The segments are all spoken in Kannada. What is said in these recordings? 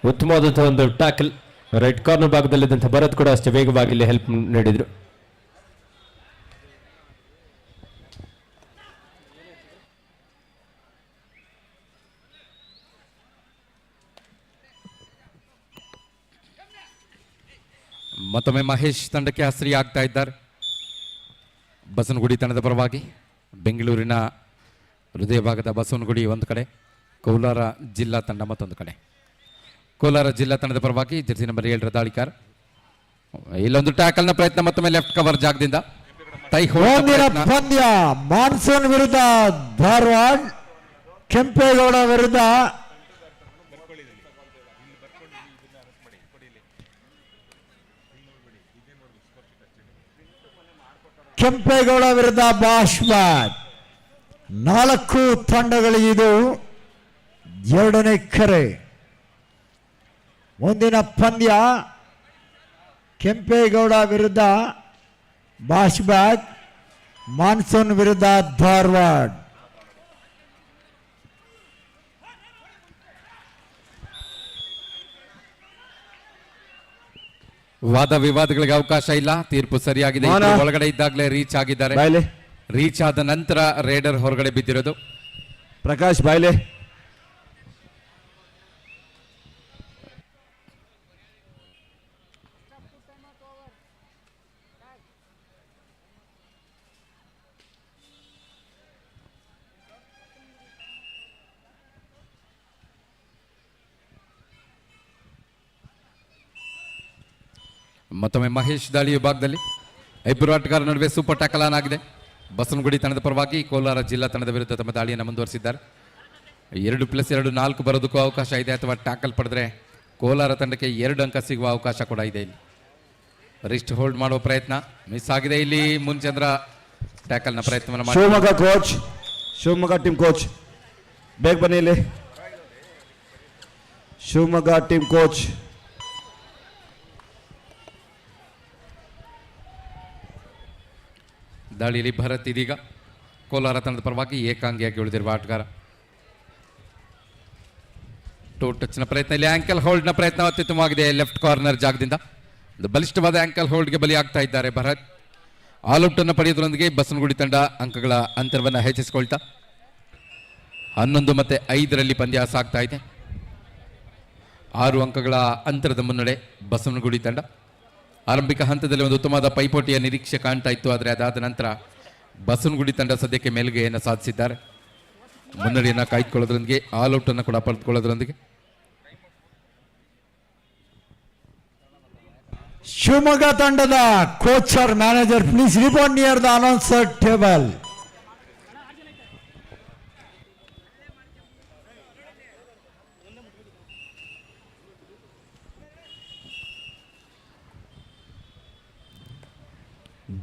ಉತ್ತಮವಾದಂತಹ ಒಂದು ಟ್ಯಾಕಲ್. ರೈಟ್ ಕಾರ್ನರ್ ಭಾಗದಲ್ಲಿದ್ದಂಥ ಭರತ್ ಕೂಡ ಅಷ್ಟೇ ವೇಗವಾಗಿ ಇಲ್ಲಿ ಹೆಲ್ಪ್ ನೀಡಿದ್ರು. ಮತ್ತೊಮ್ಮೆ ಮಹೇಶ್ ತಂಡಕ್ಕೆ ಹಸಿರಿ ಆಗ್ತಾ ಇದ್ದಾರೆ. ಬಸವನಗುಡಿ ತಂಡದ ಪರವಾಗಿ ಬೆಂಗಳೂರಿನ ಹೃದಯ ಭಾಗದ ಬಸವನಗುಡಿ ಒಂದು ಕಡೆ, ಕೋಲಾರ ಜಿಲ್ಲಾ ತಂಡ ಮತ್ತೊಂದು ಕಡೆ. ಕೋಲಾರ ಜಿಲ್ಲಾ ತಂಡದ ಪರವಾಗಿ ಜರ್ಸಿ ನಂಬರ್ 7 ದಾಳಿಕಾರ. ಇಲ್ಲೊಂದು ಟ್ಯಾಕಲ್ನ ಪ್ರಯತ್ನ, ಮತ್ತೊಮ್ಮೆ ಲೆಫ್ಟ್ ಕವರ್ ಜಾಗದಿಂದ ಪಂದ್ಯ ಮಾನ್ಸೂನ್ ವಿರುದ್ಧ ಧಾರವಾಡ, ಕೆಂಪೇಗೌಡ ವಿರುದ್ಧ ಬಾಷ್ಬಾದ್. 4 ತಂಡಗಳಿಗಿದು 2ನೇ ಕರೆ. ಮುಂದಿನ ಪಂದ್ಯ ಕೆಂಪೇಗೌಡ ವಿರುದ್ಧ ಬಾಷ್ಬಾದ್, ಮಾನ್ಸೂನ್ ವಿರುದ್ಧ ಧಾರವಾಡ. ವಾದ ವಿವಾದಗಳಿಗೆ ಅವಕಾಶ ಇಲ್ಲ. ತೀರ್ಪು ಸರಿಯಾಗಿದೆ. ಒಳಗಡೆ ಇದ್ದಾಗಲೇ ರೀಚ್ ಆಗಿದ್ದಾರೆ. ರೀಚ್ ಆದ ನಂತರ ರೇಡರ್ ಹೊರಗಡೆ ಬಿದ್ದಿರೋದು. ಪ್ರಕಾಶ್ ಬಾಯ್ಲೆ. ಮತ್ತೊಮ್ಮೆ ಮಹೇಶ್ ದಾಳಿ ವಿಭಾಗದಲ್ಲಿ ಇಬ್ಬರು ಆಟಗಾರರ ನಡುವೆ ಸೂಪರ್ ಟ್ಯಾಕಲ್ ಆನ್ ಆಗಿದೆ. ಬಸವನಗುಡಿ ತಂಡದ ಪರವಾಗಿ ಕೋಲಾರ ಜಿಲ್ಲಾ ತಂಡದ ವಿರುದ್ಧ ತಮ್ಮ ದಾಳಿಯನ್ನು ಮುಂದುವರಿಸಿದ್ದಾರೆ. 2+2 4 ಬರೋದಕ್ಕೂ ಅವಕಾಶ ಇದೆ, ಅಥವಾ ಟ್ಯಾಕಲ್ ಪಡೆದ್ರೆ ಕೋಲಾರ ತಂಡಕ್ಕೆ 2 ಅಂಕ ಸಿಗುವ ಅವಕಾಶ ಕೂಡ ಇದೆ. ಇಲ್ಲಿ ರಿಸ್ಟ್ ಹೋಲ್ಡ್ ಮಾಡುವ ಪ್ರಯತ್ನ ಮಿಸ್ ಆಗಿದೆ. ಇಲ್ಲಿ ಮುನ್ಚಂದ್ರ ಟ್ಯಾಕಲ್ನ ಪ್ರಯತ್ನವನ್ನು ಮಾಡಿ. Shivamogga coach, Shivamogga team coach ಬೇಗ ಬನ್ನಿ ಇಲ್ಲಿ. ಶಿವಮೊಗ್ಗ ಟೀಮ್ ಕೋಚ್ ದಾಳಿಯಲ್ಲಿ ಭರತ್ ಇದೀಗ ಕೋಲಾರ ತಂಡದ ಪರವಾಗಿ ಏಕಾಂಗಿಯಾಗಿ ಉಳಿದಿರುವ ಆಟಗಾರ. ಟೂ ಟಚ್ನ ಪ್ರಯತ್ನ, ಇಲ್ಲಿ ಆಂಕಲ್ ಹೋಲ್ಡ್ನ ಪ್ರಯತ್ನ ಅತ್ಯುತ್ತಮವಾಗಿದೆ. ಲೆಫ್ಟ್ ಕಾರ್ನರ್ ಜಾಗದಿಂದ ಬಲಿಷ್ಠವಾದ ಆಂಕಲ್ ಹೋಲ್ಡ್ಗೆ ಬಲಿ ಆಗ್ತಾ ಇದ್ದಾರೆ ಭರತ್. ಆಲ್ಔಟ್ ಅನ್ನು ಪಡೆಯೋದ್ರೊಂದಿಗೆ ಬಸವನಗುಡಿ ತಂಡ ಅಂಕಗಳ ಅಂತರವನ್ನು ಹೆಚ್ಚಿಸಿಕೊಳ್ತಾ 11 ಮತ್ತು 5ರಲ್ಲಿ ಪಂದ್ಯ ಸಾಗ್ತಾ ಇದೆ. 6 ಅಂಕಗಳ ಅಂತರದ ಮುನ್ನಡೆ ಬಸವನಗುಡಿ ತಂಡ. ಆರಂಭಿಕ ಹಂತದಲ್ಲಿ ಒಂದು ಉತ್ತಮವಾದ ಪೈಪೋಟಿಯ ನಿರೀಕ್ಷೆ ಕಾಣ್ತಾ ಇತ್ತು, ಆದರೆ ಅದಾದ ನಂತರ ಬಸವನಗುಡಿ ತಂಡ ಸದ್ಯಕ್ಕೆ ಮೇಲುಗೈಯನ್ನು ಸಾಧಿಸಿದ್ದಾರೆ. ಮುನ್ನಡೆಯನ್ನು ಕಾಯ್ದುಕೊಳ್ಳೋದ್ರೊಂದಿಗೆ ಆಲ್ಔಟ್ ಅನ್ನು ಕೂಡ ಪಡೆದುಕೊಳ್ಳೋದ್ರೊಂದಿಗೆ ಶಿವಮೊಗ್ಗ ತಂಡದ coach or manager please report near the announcer table.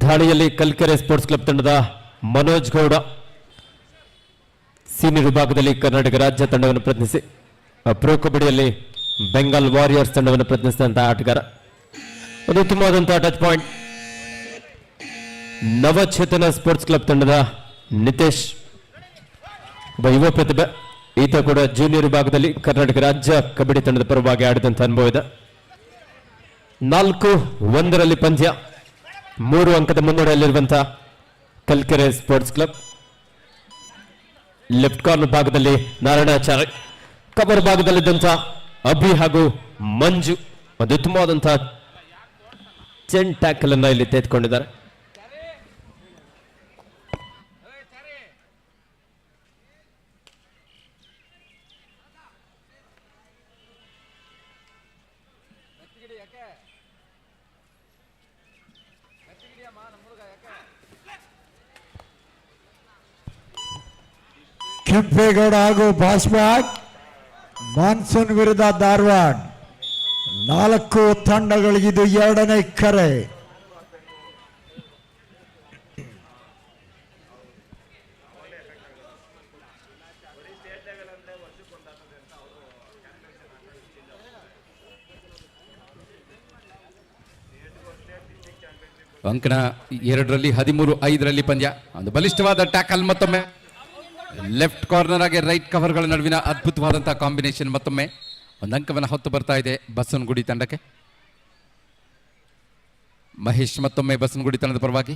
ದಾಳಿಯಲ್ಲಿ ಕಲ್ಕೆರೆ ಸ್ಪೋರ್ಟ್ಸ್ ಕ್ಲಬ್ ತಂಡದ ಮನೋಜ್ ಗೌಡ, ಸೀನಿಯರ್ ವಿಭಾಗದಲ್ಲಿ ಕರ್ನಾಟಕ ರಾಜ್ಯ ತಂಡವನ್ನು ಪ್ರತಿನಿಧಿಸಿ ಪ್ರೊ ಕಬಡ್ಡಿಯಲ್ಲಿ ಬೆಂಗಾಲ್ ವಾರಿಯರ್ಸ್ ತಂಡವನ್ನು ಪ್ರತಿನಿಧಿಸಿದಂತಹ ಆಟಗಾರ. ಒಂದು ಉತ್ತಮವಾದಂತಹ ಟಚ್ ಪಾಯಿಂಟ್. ನವಚೇತನ ಸ್ಪೋರ್ಟ್ಸ್ ಕ್ಲಬ್ ತಂಡದ ನಿತೇಶ್, ಒಬ್ಬ ಯುವ ಪ್ರತಿಭೆ. ಈತ ಕೂಡ ಜೂನಿಯರ್ ವಿಭಾಗದಲ್ಲಿ ಕರ್ನಾಟಕ ರಾಜ್ಯ ಕಬಡ್ಡಿ ತಂಡದ ಪರವಾಗಿ ಆಡಿದಂತಹ ಅನುಭವ ಇದೆ. 4-1ರಲ್ಲಿ ಪಂದ್ಯ. 3 ಅಂಕದ ಮುನ್ನಡೆಯಲ್ಲಿರುವಂತಹ Kalkere sports club. Left corner ಭಾಗದಲ್ಲಿ ನಾರಾಯಣಾಚಾರ್ಯ, ಕವರ್ ಭಾಗದಲ್ಲಿದ್ದಂತಹ ಅಭಿ ಹಾಗೂ ಮಂಜು ಒಂದು ಉತ್ತಮವಾದಂತಹ ಚೆನ್ ಟ್ಯಾಕಲ್ ಅನ್ನ ಇಲ್ಲಿ ತೆಗೆದುಕೊಂಡಿದ್ದಾರೆ. ಕೆಂಪೇಗೌಡ ಹಾಗೂ ಬಾಷ್ಬಾಗ್, ಮಾನ್ಸೂನ್ ವಿರುದ್ಧ ಧಾರವಾಡ. 4 ತಂಡಗಳಿಗಿದು 2ನೇ ಕರೆ. ಅಂಕಣ 2ರಲ್ಲಿ 13-5ರಲ್ಲಿ ಪಂದ್ಯ. ಒಂದು ಬಲಿಷ್ಠವಾದ ಟ್ಯಾಕಲ್, ಮತ್ತೊಮ್ಮೆ ಲೆಫ್ಟ್ ಕಾರ್ನರ್ ಆಗಿ ರೈಟ್ ಕವರ್ಗಳ ನಡುವಿನ ಅದ್ಭುತವಾದಂತಹ ಕಾಂಬಿನೇಷನ್. ಮತ್ತೊಮ್ಮೆ ಒಂದು ಅಂಕವನ್ನು ಹೊತ್ತು ಬರ್ತಾ ಇದೆ ಬಸವನಗುಡಿ ತಂಡಕ್ಕೆ. ಮಹೇಶ್ ಮತ್ತೊಮ್ಮೆ ಬಸವನಗುಡಿ ತಂಡದ ಪರವಾಗಿ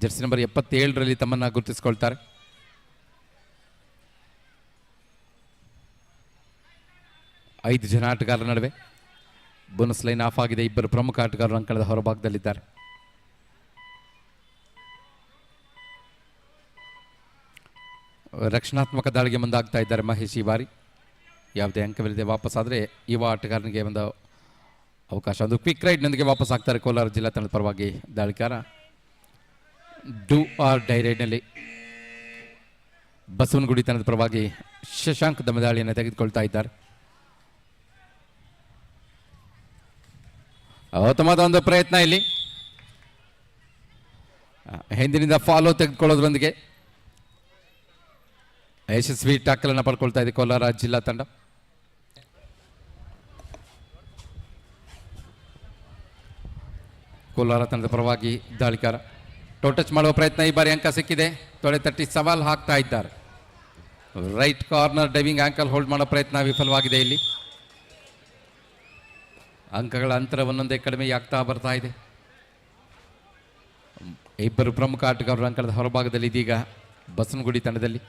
ಜರ್ಸಿ ನಂಬರ್ 77ರಲ್ಲಿ ತಮ್ಮನ್ನು ಗುರುತಿಸಿಕೊಳ್ತಾರೆ. ಐದು ಜನ ಆಟಗಾರರ ನಡುವೆ ಬೋನಸ್ ಲೈನ್ ಆಫ್ ಆಗಿದೆ. ಇಬ್ಬರು ಪ್ರಮುಖ ಆಟಗಾರರು ಅಂಕಣದ ಹೊರಭಾಗದಲ್ಲಿದ್ದಾರೆ. ರಕ್ಷಣಾತ್ಮಕ ದಾಳಿಗೆ ಮುಂದಾಗ್ತಾ ಇದ್ದಾರೆ ಮಹೇಶ್ ಈ ಬಾರಿ. ಯಾವುದೇ ಅಂಕವಿಲ್ಲದೆ ವಾಪಸ್ ಆದರೆ ಯುವ ಆಟಗಾರನಿಗೆ ಒಂದು ಅವಕಾಶ. ಒಂದು ಕ್ವಿಕ್ ರೈಡ್ನೊಂದಿಗೆ ವಾಪಸ್ ಆಗ್ತಾರೆ ಕೋಲಾರ ಜಿಲ್ಲಾ ತಂಡದ ಪರವಾಗಿ ದಾಳಿಕಾರ. ಡೂ ಆರ್ ಡೈ ರೈಡ್ನಲ್ಲಿ ಬಸವನಗುಡಿ ತಂಡದ ಪರವಾಗಿ ಶಶಾಂಕ್ ದಮದಾಳಿಯನ್ನು ತೆಗೆದುಕೊಳ್ತಾ ಇದ್ದಾರೆ. ಉತ್ತಮವಾದ ಒಂದು ಪ್ರಯತ್ನ ಇಲ್ಲಿ. ಹಿಂದಿನಿಂದ ಫಾಲೋ ತೆಗೆದುಕೊಳ್ಳೋದ್ರೊಂದಿಗೆ ಯಶಸ್ವಿ ಟ್ಯಾಕಲ್ ಅನ್ನು ಪಡ್ಕೊಳ್ತಾ ಇದೆ ಕೋಲಾರ ಜಿಲ್ಲಾ ತಂಡ. ಕೋಲಾರ ತಂಡದ ಪರವಾಗಿ ದಾಳಿಕಾರ ಟಚ್ ಮಾಡುವ ಪ್ರಯತ್ನ. ಈ ಬಾರಿ ಅಂಕ ಸಿಕ್ಕಿದೆ. ತೊಡೆ ತಟ್ಟಿ ಸವಾಲ್ ಹಾಕ್ತಾ ಇದ್ದಾರೆ. Right corner diving ankle hold ಮಾಡೋ ಪ್ರಯತ್ನ ವಿಫಲವಾಗಿದೆ. ಇಲ್ಲಿ ಅಂಕಗಳ ಅಂತರ ಒಂದೊಂದೇ ಕಡಿಮೆಯಾಗ್ತಾ ಬರ್ತಾ ಇದೆ. ಇಬ್ಬರು ಪ್ರಮುಖ ಆಟಗಾರರು ಅಂಕಣದ ಹೊರಭಾಗದಲ್ಲಿ ಇದೀಗ ಬಸವನಗುಡಿ ತಂಡದಲ್ಲಿ.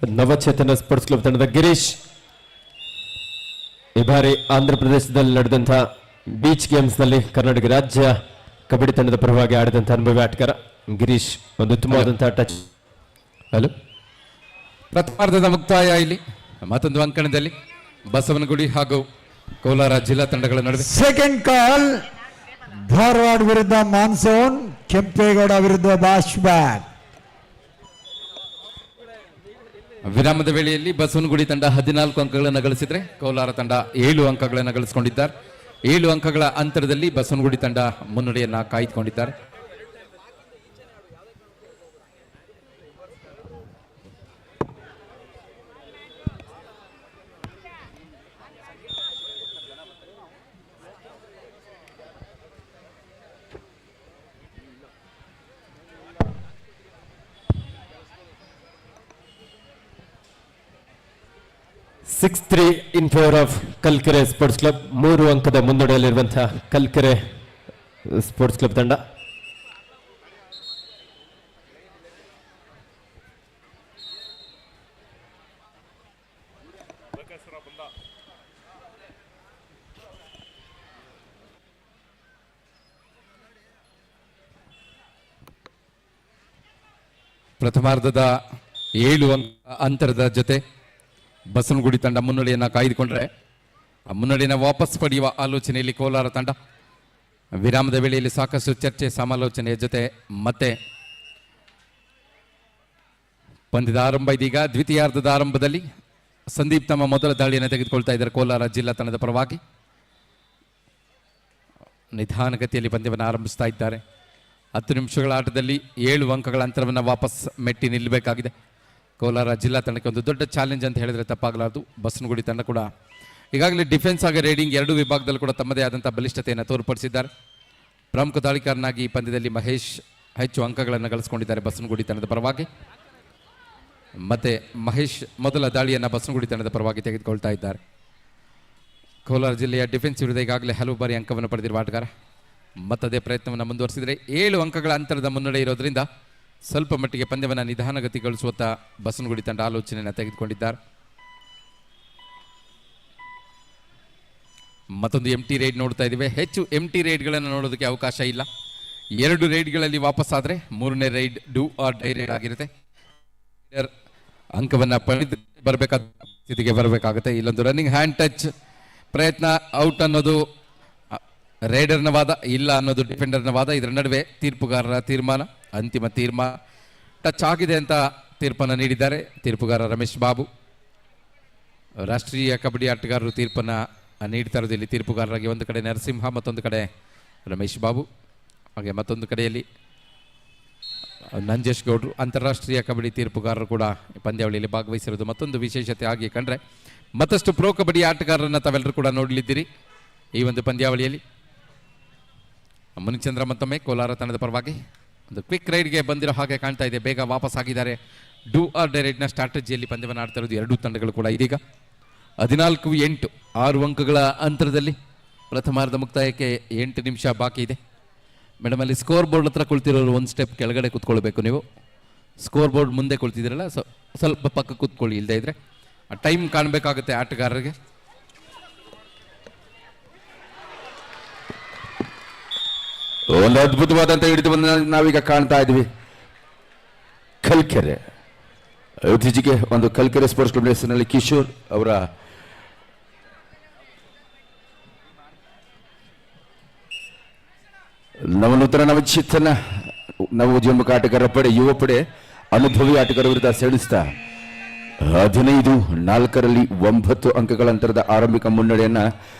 ನವಚೇತನ ಸ್ಪೋರ್ಟ್ಸ್ ಕ್ಲಬ್ ತಂಡದ ಗಿರೀಶ್ ಈ ಬಾರಿ ಆಂಧ್ರ ಪ್ರದೇಶದಲ್ಲಿ ನಡೆದಂತಹ ಬೀಚ್ ಗೇಮ್ಸ್ ನಲ್ಲಿ ಕರ್ನಾಟಕ ರಾಜ್ಯ ಕಬಡ್ಡಿ ತಂಡದ ಪರವಾಗಿ ಆಡಿದಂತಹ ಅನುಭವಿ ಆಟಗಾರ ಗಿರೀಶ್ ಒಂದು ಉತ್ತಮವಾದಂತಹ ಟಚ್. ಹಲೋ, ಪ್ರಥಮಾರ್ಧದ ಮುಕ್ತಾಯ. ಇಲ್ಲಿ ಮತ್ತೊಂದು ಅಂಕಣದಲ್ಲಿ ಬಸವನಗುಡಿ ಹಾಗೂ ಕೋಲಾರ ಜಿಲ್ಲಾ ತಂಡಗಳ ನಡುವೆ. ಸೆಕೆಂಡ್ ಕಾಲ್ ಧಾರವಾಡ ವಿರುದ್ಧ ಮಾನ್ಸೂನ್, ಕೆಂಪೇಗೌಡ ವಿರುದ್ಧ ಬಾಶ್ ಬ್ಯಾಕ್. ವಿರಾಮದ ವೇಳೆಯಲ್ಲಿ ಬಸವನಗುಡಿ ತಂಡ 14 ಅಂಕಗಳನ್ನು ಗಳಿಸಿದ್ರೆ ಕೋಲಾರ ತಂಡ 7 ಅಂಕಗಳನ್ನು ಗಳಿಸಿಕೊಂಡಿದ್ದಾರೆ. 7 ಅಂಕಗಳ ಅಂತರದಲ್ಲಿ ಬಸವನಗುಡಿ ತಂಡ ಮುನ್ನಡೆಯನ್ನ ಕಾಯ್ದುಕೊಂಡಿದ್ದಾರೆ. Six 3 in favour of Kalkere sports club. 3 ಅಂಕದ ಮುನ್ನಡೆಯಲ್ಲಿರುವಂತಹ ಕಲ್ಕೆರೆ ಸ್ಪೋರ್ಟ್ಸ್ ಕ್ಲಬ್ ತಂಡ. ಪ್ರಥಮಾರ್ಧದ 7 ಅಂಕ ಅಂತರದ ಜೊತೆ ಬಸವನಗುಡಿ ತಂಡ ಮುನ್ನಡೆಯನ್ನು ಕಾಯ್ದುಕೊಂಡ್ರೆ ಆ ಮುನ್ನಡೆಯನ್ನು ವಾಪಸ್ ಪಡೆಯುವ ಆಲೋಚನೆಯಲ್ಲಿ ಕೋಲಾರ ತಂಡ. ವಿರಾಮದ ವೇಳೆಯಲ್ಲಿ ಸಾಕಷ್ಟು ಚರ್ಚೆ ಸಮಾಲೋಚನೆಯ ಜೊತೆ ಮತ್ತೆ ಪಂದ್ಯದ ಆರಂಭ. ಇದೀಗ ದ್ವಿತೀಯಾರ್ಧದ ಆರಂಭದಲ್ಲಿ ಸಂದೀಪ್ ತಮ್ಮ ಮೊದಲ ದಾಳಿಯನ್ನು ತೆಗೆದುಕೊಳ್ತಾ ಇದ್ದಾರೆ ಕೋಲಾರ ಜಿಲ್ಲಾ ತಂಡದ ಪರವಾಗಿ. ನಿಧಾನಗತಿಯಲ್ಲಿ ಪಂದ್ಯವನ್ನು ಆರಂಭಿಸ್ತಾ ಇದ್ದಾರೆ. 10 ನಿಮಿಷಗಳ ಆಟದಲ್ಲಿ 7 ಅಂಕಗಳ ಅಂತರವನ್ನು ವಾಪಸ್ ಮೆಟ್ಟಿ ನಿಲ್ಲಬೇಕಾಗಿದೆ. ಕೋಲಾರ ಜಿಲ್ಲಾ ತಂಡಕ್ಕೆ ಒಂದು ದೊಡ್ಡ ಚಾಲೆಂಜ್ ಅಂತ ಹೇಳಿದರೆ ತಪ್ಪಾಗಲಾರದು. ಬಸವನಗುಡಿ ತಂಡ ಕೂಡ ಈಗಾಗಲೇ ಡಿಫೆನ್ಸ್ ಹಾಗೂ ರೈಡಿಂಗ್ ಎರಡೂ ವಿಭಾಗದಲ್ಲೂ ಕೂಡ ತಮ್ಮದೇ ಆದಂಥ ಬಲಿಷ್ಠತೆಯನ್ನು ತೋರ್ಪಡಿಸಿದ್ದಾರೆ. ಪ್ರಮುಖ ದಾಳಿಕಾರನಾಗಿ ಈ ಪಂದ್ಯದಲ್ಲಿ ಮಹೇಶ್ ಹೆಚ್ಚು ಅಂಕಗಳನ್ನು ಗಳಿಸಿಕೊಂಡಿದ್ದಾರೆ ಬಸವನಗುಡಿ ತಂಡದ ಪರವಾಗಿ. ಮತ್ತೆ ಮಹೇಶ್ ಮೊದಲ ದಾಳಿಯನ್ನು ಬಸವನಗುಡಿ ತಂಡದ ಪರವಾಗಿ ತೆಗೆದುಕೊಳ್ತಾ ಇದ್ದಾರೆ. ಕೋಲಾರ ಜಿಲ್ಲೆಯ ಡಿಫೆನ್ಸ್ ವಿರುದ್ಧ ಈಗಾಗಲೇ ಹಲವು ಬಾರಿ ಅಂಕವನ್ನು ಪಡೆದಿರುವ ಆಟಗಾರ ಮತ್ತದೇ ಪ್ರಯತ್ನವನ್ನು ಮುಂದುವರಿಸಿದರೆ 7 ಅಂಕಗಳ ಅಂತರದ ಮುನ್ನಡೆ ಇರೋದ್ರಿಂದ ಸ್ವಲ್ಪ ಮಟ್ಟಿಗೆ ಪಂದ್ಯವನ್ನು ನಿಧಾನಗತಿಗೊಳಿಸುವತ್ತ ಬಸವನಗುಡಿ ತಂಡ ಆಲೋಚನೆಯನ್ನು ತೆಗೆದುಕೊಂಡಿದ್ದಾರೆ. ಮತ್ತೊಂದು ಎಂಟಿ ರೈಡ್ ನೋಡ್ತಾ ಇದ್ದೀವಿ. ಹೆಚ್ಚು ಎಂಟಿ ರೈಡ್ಗಳನ್ನು ನೋಡೋದಕ್ಕೆ ಅವಕಾಶ ಇಲ್ಲ. 2 ರೈಡ್ಗಳಲ್ಲಿ ವಾಪಸ್ ಆದರೆ 3ನೇ raid do or die raid ಆಗಿರುತ್ತೆ. ಅಂಕವನ್ನು ಪಡೆದು ಬರಬೇಕಾದ ಸ್ಥಿತಿಗೆ ಬರಬೇಕಾಗುತ್ತೆ. ಇಲ್ಲೊಂದು ರನ್ನಿಂಗ್ ಹ್ಯಾಂಡ್ ಟಚ್ ಪ್ರಯತ್ನ, ಔಟ್ ಅನ್ನೋದು ರೈಡರ್ನ ವಾದ, ಇಲ್ಲ ಅನ್ನೋದು ಡಿಫೆಂಡರ್ನ ವಾದ. ಇದರ ನಡುವೆ ತೀರ್ಪುಗಾರರ ತೀರ್ಮಾನ, ಅಂತಿಮ ತೀರ್ಮಾನ. ಟಚ್ ಆಗಿದೆ ಅಂತ ತೀರ್ಪನ್ನು ನೀಡಿದ್ದಾರೆ ತೀರ್ಪುಗಾರ ರಮೇಶ್ ಬಾಬು. ರಾಷ್ಟ್ರೀಯ ಕಬಡ್ಡಿ ಆಟಗಾರರು ತೀರ್ಪನ್ನು ನೀಡ್ತಾ ಇರೋದು ಇಲ್ಲಿ ತೀರ್ಪುಗಾರರಾಗಿ ಒಂದು ಕಡೆ ನರಸಿಂಹ, ಮತ್ತೊಂದು ಕಡೆ ರಮೇಶ್ ಬಾಬು, ಹಾಗೆ ಮತ್ತೊಂದು ಕಡೆಯಲ್ಲಿ ನಂಜೇಶ್ ಗೌಡ್ರು. ಅಂತಾರಾಷ್ಟ್ರೀಯ ಕಬಡ್ಡಿ ತೀರ್ಪುಗಾರರು ಕೂಡ ಪಂದ್ಯಾವಳಿಯಲ್ಲಿ ಭಾಗವಹಿಸಿರೋದು ಮತ್ತೊಂದು ವಿಶೇಷತೆ ಆಗಿ ಕಂಡ್ರೆ ಮತ್ತಷ್ಟು ಪ್ರೋ ಕಬಡ್ಡಿ ಆಟಗಾರರನ್ನು ತಾವೆಲ್ಲರೂ ಕೂಡ ನೋಡಲಿದ್ದೀರಿ ಈ ಒಂದು ಪಂದ್ಯಾವಳಿಯಲ್ಲಿ. ಮುನಿಚಂದ್ರ ಮತ್ತೊಮ್ಮೆ ಕೋಲಾರ ತಂಡದ ಪರವಾಗಿ ಒಂದು ಕ್ವಿಕ್ ರೈಡ್ಗೆ ಬಂದಿರೋ ಹಾಗೆ ಕಾಣ್ತಾ ಇದೆ. ಬೇಗ ವಾಪಸ್ ಆಗಿದ್ದಾರೆ. ಡೂ ಆರ್ ಡೈ ರೈಡ್ನ ಸ್ಟ್ರಾಟಜಿಯಲ್ಲಿ ಪಂದ್ಯವನ್ನು ಆಡ್ತಾ ಇರೋದು ಎರಡೂ ತಂಡಗಳು ಕೂಡ. ಇದೀಗ 14-8 6 ಅಂಕಗಳ ಅಂತರದಲ್ಲಿ ಪ್ರಥಮಾರ್ಧ ಮುಕ್ತಾಯಕ್ಕೆ 8 ನಿಮಿಷ ಬಾಕಿ ಇದೆ. ಮೇಡಮ್ ಅಲ್ಲಿ ಸ್ಕೋರ್ ಬೋರ್ಡ್ ಹತ್ರ ಕುಳಿತಿರೋರು ಒಂದು ಸ್ಟೆಪ್ ಕೆಳಗಡೆ ಕೂತ್ಕೊಳ್ಬೇಕು. ನೀವು ಸ್ಕೋರ್ ಬೋರ್ಡ್ ಮುಂದೆ ಕುಳಿತಿದ್ದೀರಲ್ಲ, ಸ್ವಲ್ಪ ಪಕ್ಕ ಕೂತ್ಕೊಳ್ಳಿ. ಇಲ್ಲದೆ ಇದ್ರೆ ಆ ಟೈಮ್ ಕಾಣಬೇಕಾಗುತ್ತೆ ಆಟಗಾರರಿಗೆ. ಒಂದು ಅದ್ಭುತವಾದಂಥ ಹಿಡಿತವನ್ನು ನಾವೀಗ ಕಾಣ್ತಾ ಇದ್ವಿ. ಕಲ್ಕೆರೆ ಇತ್ತೀಚೆಗೆ ಒಂದು ಕಲ್ಕೆರೆ ಸ್ಪೋರ್ಟ್ಸ್ ಕ್ಲಬ್ ಹೆಸರಿನಲ್ಲಿ ಕಿಶೋರ್ ಅವರ ನವನೂತನ ನವಚಿತ್ತನ ನವೋದ್ಯಮಕ ಆಟಗಾರರ ಪಡೆ, ಯುವ ಪಡೆ ಅನುಭವಿ ಆಟಗಾರರ ವಿರುದ್ಧ ಸೆಣಸ್ತಾ 15-4ರಲ್ಲಿ 9 ಅಂಕಗಳ ಅಂತರದ ಆರಂಭಿಕ ಮುನ್ನಡೆಯನ್ನ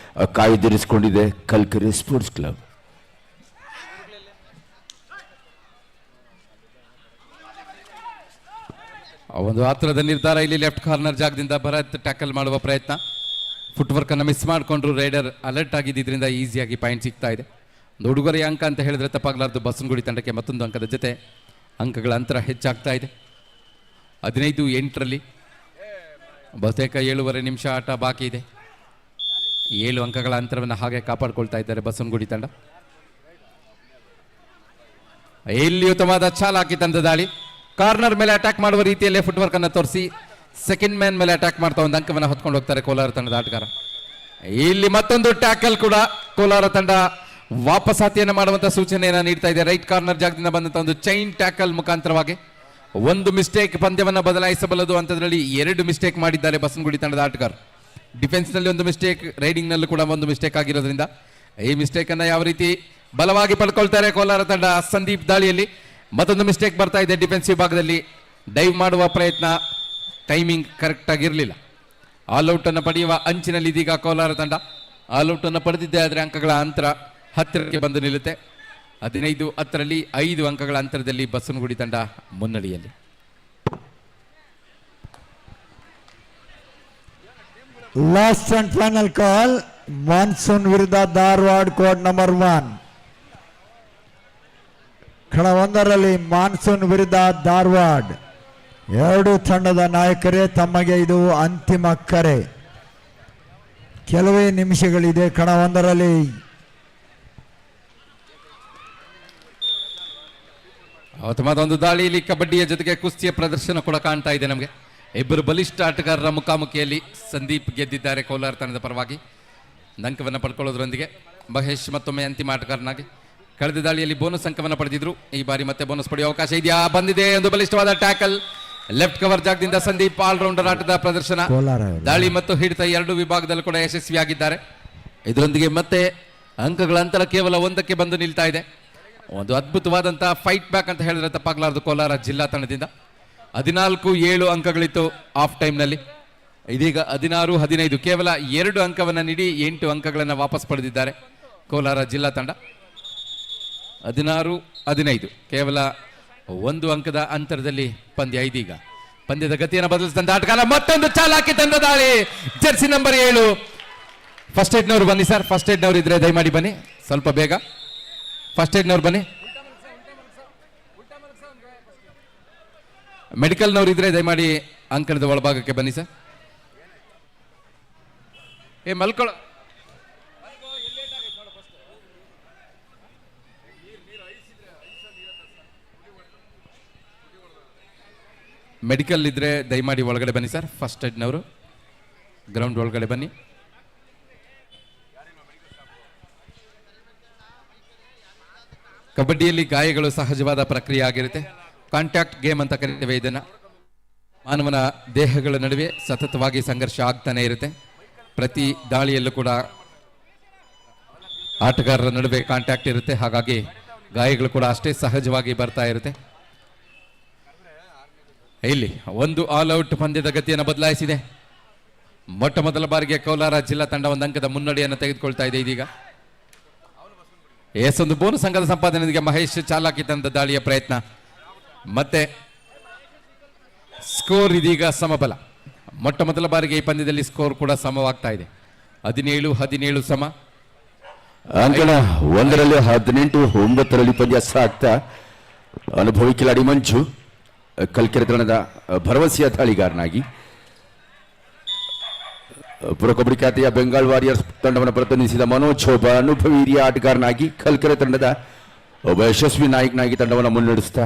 ಕಾಯ್ದಿರಿಸಿಕೊಂಡಿದೆ ಕಲ್ಕೆರೆ ಸ್ಪೋರ್ಟ್ಸ್ ಕ್ಲಬ್. ಒಂದು ಆತುರದ ನಿರ್ಧಾರ ಇಲ್ಲಿ. ಲೆಫ್ಟ್ ಕಾರ್ನರ್ ಜಾಗದಿಂದ ಭರತ್ ಟ್ಯಾಕಲ್ ಮಾಡುವ ಪ್ರಯತ್ನ. ಫುಟ್ವರ್ಕ್ ಅನ್ನು ಮಿಸ್ ಮಾಡಿಕೊಂಡ್ರು. ರೈಡರ್ ಅಲರ್ಟ್ ಆಗಿದ್ದರಿಂದ ಈಸಿಯಾಗಿ ಪಾಯಿಂಟ್ ಸಿಗ್ತಾ ಇದೆ. ಒಂದು ಹುಡುಗರ ಅಂಕ ಅಂತ ಹೇಳಿದ್ರೆ ತಪ್ಪಾಗಲಾರ್ದು. ಬಸವನಗುಡಿ ತಂಡಕ್ಕೆ ಮತ್ತೊಂದು ಅಂಕದ ಜೊತೆ ಅಂಕಗಳ ಅಂತರ ಹೆಚ್ಚಾಗ್ತಾ ಇದೆ. 15-8ರಲ್ಲಿ ಬಹುತೇಕ 7.5 ನಿಮಿಷ ಆಟ ಬಾಕಿ ಇದೆ. 7 ಅಂಕಗಳ ಅಂತರವನ್ನು ಹಾಗೆ ಕಾಪಾಡಿಕೊಳ್ತಾ ಇದ್ದಾರೆ ಬಸವನಗುಡಿ ತಂಡ. ಇಲ್ಲಿ ಉತ್ತಮವಾದ ಚಾಲಾಕಿ ತಂದ ದಾಳಿ. ಕಾರ್ನರ್ ಮೇಲೆ ಅಟ್ಯಾಕ್ ಮಾಡುವ ರೀತಿಯಲ್ಲೇ ಫುಟ್ವರ್ಕ್ ಅನ್ನು ತೋರಿಸಿ ಸೆಕೆಂಡ್ ಮ್ಯಾನ್ ಮೇಲೆ ಅಟ್ಯಾಕ್ ಮಾಡ್ತಾ ಒಂದು ಅಂಕವನ್ನು ಹೊತ್ಕೊಂಡು ಹೋಗ್ತಾರೆ ಕೋಲಾರ ತಂಡದ ಆಟಗಾರ. ಇಲ್ಲಿ ಮತ್ತೊಂದು ಟ್ಯಾಕಲ್ ಕೂಡ. ಕೋಲಾರ ತಂಡ ವಾಪಸಾತಿಯನ್ನು ಮಾಡುವಂತ ಸೂಚನೆಯನ್ನು ನೀಡ್ತಾ ಇದೆ. ರೈಟ್ ಕಾರ್ನರ್ ಜಾಗದಿಂದ ಬಂದಂತ ಒಂದು ಚೈನ್ ಟ್ಯಾಕಲ್ ಮುಖಾಂತರವಾಗಿ ಒಂದು ಮಿಸ್ಟೇಕ್ ಪಂದ್ಯವನ್ನು ಬದಲಾಯಿಸಬಲ್ಲದು. ಅಂತದ್ರಲ್ಲಿ 2 ಮಿಸ್ಟೇಕ್ ಮಾಡಿದ್ದಾರೆ ಬಸವನಗುಡಿ ತಂಡದ ಆಟಗಾರ. ಡಿಫೆನ್ಸ್ ನಲ್ಲಿ ಒಂದು ಮಿಸ್ಟೇಕ್, ರೈಡಿಂಗ್ ನಲ್ಲೂ ಕೂಡ ಒಂದು ಮಿಸ್ಟೇಕ್ ಆಗಿರೋದ್ರಿಂದ ಈ ಮಿಸ್ಟೇಕ್ ಅನ್ನ ಯಾವ ರೀತಿ ಬಲವಾಗಿ ಪಡ್ಕೊಳ್ತಾರೆ ಕೋಲಾರ ತಂಡ. ಸಂದೀಪ್ ದಾಳಿಯಲ್ಲಿ ಮತ್ತೊಂದು ಮಿಸ್ಟೇಕ್ ಬರ್ತಾ ಇದೆ. ಡಿಫೆನ್ಸಿವ್ ಭಾಗದಲ್ಲಿ ಡೈವ್ ಮಾಡುವ ಪ್ರಯತ್ನ, ಟೈಮಿಂಗ್ ಕರೆಕ್ಟ್ ಆಗಿರಲಿಲ್ಲ. ಆಲ್ಔಟ್ ಅನ್ನು ಪಡೆಯುವ ಅಂಚಿನಲ್ಲಿ ಇದೀಗ ಕೋಲಾರ ತಂಡ. ಆಲ್ಔಟ್ ಅನ್ನು ಪಡೆದಿದ್ದೆ ಆದರೆ ಅಂಕಗಳ ಅಂತರ ಹತ್ತಿರಕ್ಕೆ ಬಂದು ನಿಲ್ಲುತ್ತೆ. 15-10ರಲ್ಲಿ 5 ಅಂಕಗಳ ಅಂತರದಲ್ಲಿ ಬಸವನಗುಡಿ ತಂಡ ಮುನ್ನಡೆಯಲ್ಲಿ. Last and final call. Monsoon ವಿರುದ್ಧ ಧಾರವಾಡ ಕೋಡ್ ನಂಬರ್ 1. ಕಣ 1ರಲ್ಲಿ ಮಾನ್ಸೂನ್ ವಿರುದ್ಧ ಧಾರವಾಡ. 2 ತಂಡದ ನಾಯಕರೇ ತಮಗೆ ಇದು ಅಂತಿಮ ಕರೆ. ಕೆಲವೇ ನಿಮಿಷಗಳಿದೆ ಕಣ 1ರಲ್ಲಿ. ಉತ್ತಮವಾದ ಒಂದು ದಾಳಿಯಲ್ಲಿ ಕಬಡ್ಡಿಯ ಜೊತೆಗೆ ಕುಸ್ತಿಯ ಪ್ರದರ್ಶನ ಕೂಡ ಕಾಣ್ತಾ ಇದೆ ನಮಗೆ. ಇಬ್ಬರು ಬಲಿಷ್ಠ ಆಟಗಾರರ ಮುಖಾಮುಖಿಯಲ್ಲಿ ಸಂದೀಪ್ ಗೆದ್ದಿದ್ದಾರೆ ಕೋಲಾರ ತಂಡದ ಪರವಾಗಿ. ಅಂಕವನ್ನು ಪಡ್ಕೊಳ್ಳೋದ್ರೊಂದಿಗೆ ಮಹೇಶ್ ಮತ್ತೊಮ್ಮೆ ಅಂತಿಮ ಆಟಗಾರನಾಗಿ. ಕಳೆದ ದಾಳಿಯಲ್ಲಿ ಬೋನಸ್ ಅಂಕವನ್ನು ಪಡೆದಿದ್ರು. ಈ ಬಾರಿ ಮತ್ತೆ ಬೋನಸ್ ಪಡೆಯುವ ಅವಕಾಶ ಇದೆಯಾ? ಬಂದಿದೆ. ಒಂದು ಬಲಿಷ್ಠವಾದ ಟ್ಯಾಕಲ್. ಲೆಫ್ಟ್ ಕವರ್ ಜಾಗದಿಂದ ಸಂದೀಪ್ ಆಲ್ರೌಂಡರ್ ಆಟದ ಪ್ರದರ್ಶನ. ದಾಳಿ ಮತ್ತು ಹಿಡಿತ 2 ವಿಭಾಗದಲ್ಲೂ ಕೂಡ ಯಶಸ್ವಿಯಾಗಿದ್ದಾರೆ. ಇದರೊಂದಿಗೆ ಮತ್ತೆ ಅಂಕಗಳ ಅಂತರ ಕೇವಲ 1ಕ್ಕೆ ಬಂದು ನಿಲ್ತಾ ಇದೆ. ಒಂದು ಅದ್ಭುತವಾದಂತಹ ಫೈಟ್ ಬ್ಯಾಕ್ ಅಂತ ಹೇಳಿದ್ರೆ ತಪ್ಪಾಗಲಾರದು ಕೋಲಾರ ಜಿಲ್ಲಾ ತಂಡದಿಂದ. 14-7 ಅಂಕಗಳಿತ್ತು ಆಫ್ ಟೈಮ್ನಲ್ಲಿ. ಇದೀಗ 16-15 ಕೇವಲ 2 ಅಂಕವನ್ನು ನೀಡಿ 8 ಅಂಕಗಳನ್ನು ವಾಪಸ್ ಪಡೆದಿದ್ದಾರೆ ಕೋಲಾರ ಜಿಲ್ಲಾ ತಂಡ. 16-15 ಕೇವಲ 1 ಅಂಕದ ಅಂತರದಲ್ಲಿ ಪಂದ್ಯ. ಇದೀಗ ಪಂದ್ಯದ ಗತಿಯನ್ನು ಬದಲಿಸಿದಂತ ಆಟಗಾರ. ಮತ್ತೊಂದು ಚಾಲಾಕಿ ತಂದ ದಾಳಿ. Jersey number 7. ಫಸ್ಟ್ ಏಡ್ನವರು ಬನ್ನಿ ಸರ್. ಫಸ್ಟ್ ಏಡ್ನವರು ಇದ್ರೆ ದಯಮಾಡಿ ಬನ್ನಿ ಸ್ವಲ್ಪ ಬೇಗ. ಫಸ್ಟ್ ಏಡ್ನವ್ರು ಬನ್ನಿ. ಮೆಡಿಕಲ್ನವ್ರು ಇದ್ರೆ ದಯಮಾಡಿ ಅಂಕಣದ ಒಳಭಾಗಕ್ಕೆ ಬನ್ನಿ ಸರ್. ಮಲ್ಕೊಳ್ಳ ಮೆಡಿಕಲ್ ಇದ್ರೆ ದಯಮಾಡಿ ಒಳಗಡೆ ಬನ್ನಿ ಸರ್. ಫಸ್ಟ್ ಏಡ್ನವರು ಗ್ರೌಂಡ್ ಒಳಗಡೆ ಬನ್ನಿ. ಕಬಡ್ಡಿಯಲ್ಲಿ ಗಾಯಗಳು ಸಹಜವಾದ ಪ್ರಕ್ರಿಯೆ ಆಗಿರುತ್ತೆ. ಕಾಂಟ್ಯಾಕ್ಟ್ ಗೇಮ್ ಅಂತ ಕರೀತೇವೆ ಇದನ್ನ. ಮಾನವನ ದೇಹಗಳ ನಡುವೆ ಸತತವಾಗಿ ಸಂಘರ್ಷ ಆಗ್ತಾನೆ ಇರುತ್ತೆ. ಪ್ರತಿ ದಾಳಿಯಲ್ಲೂ ಕೂಡ ಆಟಗಾರರ ನಡುವೆ ಕಾಂಟ್ಯಾಕ್ಟ್ ಇರುತ್ತೆ. ಹಾಗಾಗಿ ಗಾಯಗಳು ಕೂಡ ಅಷ್ಟೇ ಸಹಜವಾಗಿ ಬರ್ತಾ ಇರುತ್ತೆ. ಇಲ್ಲಿ ಒಂದು ಆಲ್ಔಟ್ ಪಂದ್ಯದ ಗತಿಯನ್ನು ಬದಲಾಯಿಸಿದೆ. ಮೊಟ್ಟ ಮೊದಲ ಬಾರಿಗೆ ಕೋಲಾರ ಜಿಲ್ಲಾ ತಂಡ 1 ಅಂಕದ ಮುನ್ನಡೆಯನ್ನು ತೆಗೆದುಕೊಳ್ತಾ ಇದೆ. ಇದೀಗ ಒಂದು ಬೋನಸ್ ಅಂಕದ ಸಂಪಾದನೆಗೆ ಮಹೇಶ್ ಚಾಲಾಕಿ ತಂದ ದಾಳಿಯ ಪ್ರಯತ್ನ. ಮತ್ತೆ ಸ್ಕೋರ್ ಇದೀಗ ಸಮಬಲ. ಮೊಟ್ಟ ಮೊದಲ ಬಾರಿಗೆ ಈ ಪಂದ್ಯದಲ್ಲಿ ಸ್ಕೋರ್ ಕೂಡ ಸಮವಾಗ್ತಾ ಇದೆ. 17-17 ಸಮ. ಅಂಕಣ 1ರಲ್ಲಿ 18-9ರಲ್ಲಿ ಪಂದ್ಯ ಸಾಗ್ತಾ ಅನುಭವಿ ಕಿಲಾಡಿ ಮಂಜು ಕಲ್ಕೆರೆ ತಂಡದ ಭರವಸೆಯ ದಾಳಿಗಾರನಾಗಿ, ಪ್ರೊ ಕಬಡ್ಡಿ ಖ್ಯಾತಿಯ ಬೆಂಗಾಲ್ ವಾರಿಯರ್ಸ್ ತಂಡವನ್ನು ಪ್ರತಿನಿಧಿಸಿದ ಮನೋಜ್ ಒಬ್ಬ ಅನುಭವಿ ಹಿರಿಯ ಆಟಗಾರನಾಗಿ ಕಲ್ಕೆರೆ ತಂಡದ ಒಬ್ಬ ಯಶಸ್ವಿ ನಾಯಕನಾಗಿ ತಂಡವನ್ನು ಮುನ್ನಡೆಸ್ತಾ